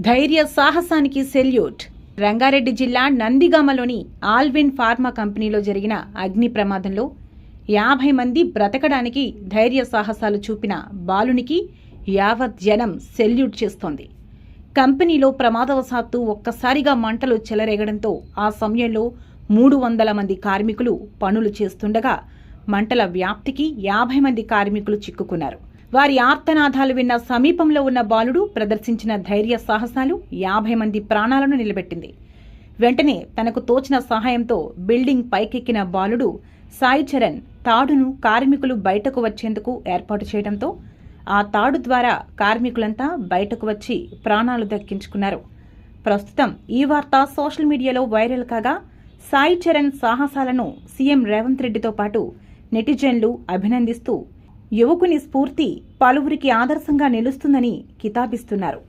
ధైర్య సాహసానికి సెల్యూట్. రంగారెడ్డి జిల్లా నందిగామలోని Alvin pharma కంపెనీలో జరిగిన అగ్ని ప్రమాదంలో 50 మంది బ్రతకడానికి ధైర్య సాహసాలు చూపిన బాలునికి యావత్ జనం సెల్యూట్ చేస్తోంది. కంపెనీలో ప్రమాదవశాత్తు ఒక్కసారిగా మంటలు చెలరేగడంతో ఆ సమయంలో 300 మంది కార్మికులు పనులు చేస్తుండగా మంటల వ్యాప్తికి 50 మంది కార్మికులు చిక్కుకున్నారు. వారి ఆర్తనాదాలు విన్న సమీపంలో ఉన్న బాలుడు ప్రదర్శించిన ధైర్య సాహసాలు 50 మంది ప్రాణాలను నిలబెట్టింది. వెంటనే తనకు తోచిన సహాయంతో బిల్డింగ్ పైకెక్కిన బాలుడు సాయి చరణ్ తాడును కార్మికులు బయటకు వచ్చేందుకు ఏర్పాటు చేయడంతో ఆ తాడు ద్వారా కార్మికులంతా బయటకు వచ్చి ప్రాణాలు దక్కించుకున్నారు. ప్రస్తుతం ఈ వార్త సోషల్ మీడియాలో వైరల్ కాగా సాయి చరణ్ సాహసాలను సీఎం రేవంత్ రెడ్డితో పాటు నెటిజన్లు అభినందిస్తూ యువకుని స్ఫూర్తి పలువురికి ఆదర్శంగా నిలుస్తుందని కితాబిస్తున్నారు.